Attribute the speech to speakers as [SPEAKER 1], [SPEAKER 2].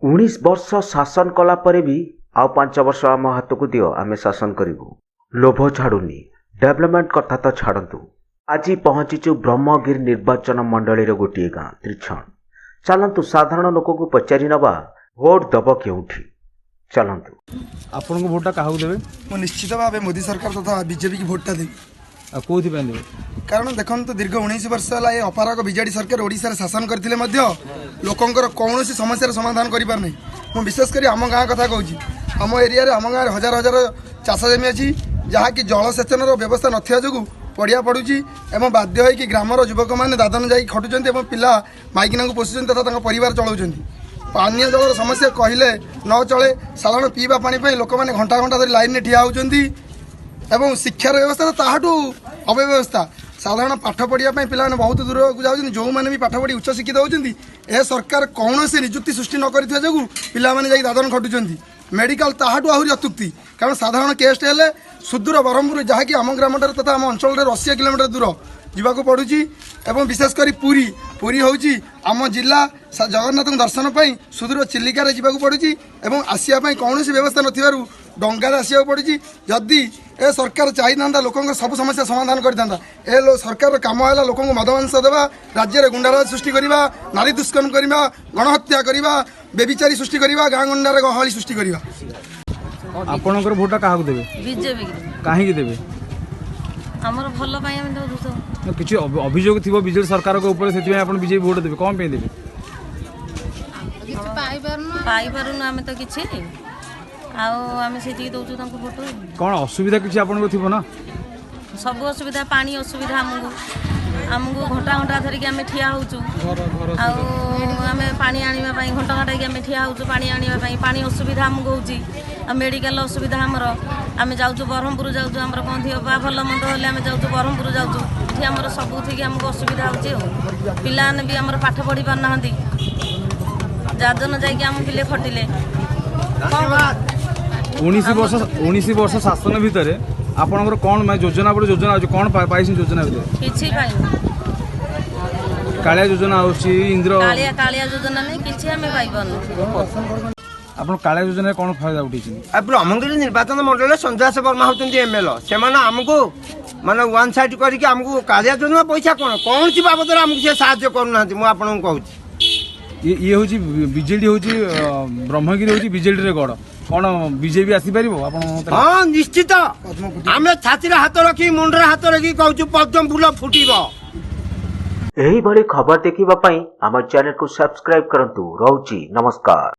[SPEAKER 1] 19 वर्ष शासन कला परे भी आउ 5 वर्ष आम हाथ को दियो आमे शासन करिबु। लोभ छाड़ुनी डेवलपमेंट कथा तो छाड़ू। आज पहुंचीचु ब्रह्मगिरी निर्वाचन मंडली गोटे गाँ त्रिछण। चलतु साधारण लोक को पचारि नवा भोट दब केउठी। चलतु
[SPEAKER 2] आपन को भोटा काहू देबे?
[SPEAKER 3] मो निश्चित भाव मोदी सरकार तथा बीजेपी की भोटा देवी।
[SPEAKER 2] कोथि पे देबे? कारण
[SPEAKER 3] देखो तो दीर्घ 19 वर्ष है अपारक बीजेडी सरकार ओडिशा रे शासन करथिले मध्य लोकंकर कौनसी समस्या समाधान करि पार नै। मो विशेषकर आम गाँ कथा कहूँ। आम एरिया रे आम गाँव हजार हजार चाष जमी अच्छी जहाँकि जलसेचन व्यवस्था नथिया जोगु पड़िया पड़ुची एवं बाध्य है कि ग्रामर युवक मैंने दादन जाई खटुचंती एवं पिला माइकिना पोषुचंती तथा परिवार चलाउचंती। पानीय जलर समस्या कहले न चले। साधारण पीवा पानी पे लोक मैंने घंटा घंटा धरी लाइन में ठिया होचंती एवं शिक्षार व्यवस्था ताहाटू अव्यवस्था। साधारण पाठ पढ़िया पिला बहुत दूर को जाऊँ जो मैंने भी पाठ पढ़ी उच्च शिक्षित होती ए सरकार कौन से निजुक्ति सृष्टि न कर जो पिला दादन खटुचंती। मेडिकल ताहाटू आहरी अत्युक्ति कारण साधारण केस हेले सुदूर ब्रह्मपुर जहाँकि आम ग्राम तथा आम अंचल 80 किलोमीटर दूर जावाक पड़ुची एवं विशेषकर पुरी पुरी होची आम जिला जगन्नाथ दर्शन पर सुदूर चिलिकार जावाक पड़ुची एवं आसिया कौन व्यवस्था नथिबारु डंगार आसिया पड़ुची। जदि ए सरकार चाहिए लोक सब समस्या समाधान करता ए सरकार काम है लोक मदमांस देवा राज्य में गुंडाराज सृष्टि करवा नारी दुष्कर्म करवा गणहत्या करवा बेबिचारी सृष्टि करवा गाँ गंडार गहली सृष्टि करवा।
[SPEAKER 2] आपनकर भोटा काहाक देबे?
[SPEAKER 4] बीजेपी
[SPEAKER 2] काहे की देबे?
[SPEAKER 4] हमर भलो पई हम दउछु।
[SPEAKER 2] किछि अभियोग थिबो बीजेपी सरकार के ऊपर सेति आपण बीजेपी भोट देबे कोन पे देबे?
[SPEAKER 4] पाई पारुन हम तो किछि आउ हम सेति दउछु तांको भोट।
[SPEAKER 2] कोन असुविधा किछि आपण को थिबो ना?
[SPEAKER 4] सब असुविधा पानी असुविधा हमको घंटा घंटा धरिक आम ठिया होचु आम पानी आनिबा पई घंटा घंटा की आम ठिया होचु पानी आनिबा पई पानी असुविधा हमको होची। मेडिकल असुविधा हमर आम जाऊँ ब्रह्मपुर जाऊँ आम कौन थी भल मंद हेल्ले आम जाऊँ ब्रह्मपुर जाऊँ ये आम सबुथी आमको असुविधा हो पिलाने भी आम पाठ पढ़ी पारना जाजन जाम पिले खटिले
[SPEAKER 2] 19 वर्ष शासन भितर आपनकर कौन योजना बड़े योजना कौन पाई योजना
[SPEAKER 4] किछि पाइनु।
[SPEAKER 2] कालिया योजना आउची इंद्र
[SPEAKER 4] कालिया योजना नहीं किछि हमें पाई पारनु।
[SPEAKER 2] आपन कालिया योजना कौन फायदा उठीछि?
[SPEAKER 5] ब्रह्मगिरी निर्वाचन मंडल संजय वर्मा होती एमएलए से आमको माने वन साइड करके आमको कालिया योजना पैसा कौन सी बाबद आमको से साहाय्य करूना मुझे कहूँ।
[SPEAKER 2] ये हूँ बीजेडी हूँ ब्रह्मगिरी हूँ बीजेडी रे गड़ कौन बीजेपी आसी पारिबो आपण?
[SPEAKER 5] हाँ निश्चित आम छाती हाथ रखी मुंडे हाथ रखी कहूँ पद्म फूल फुटिबो।
[SPEAKER 1] एही भली खबर देखिबा पई हमर चैनल को सब्सक्राइब करंतु। रहउची नमस्कार।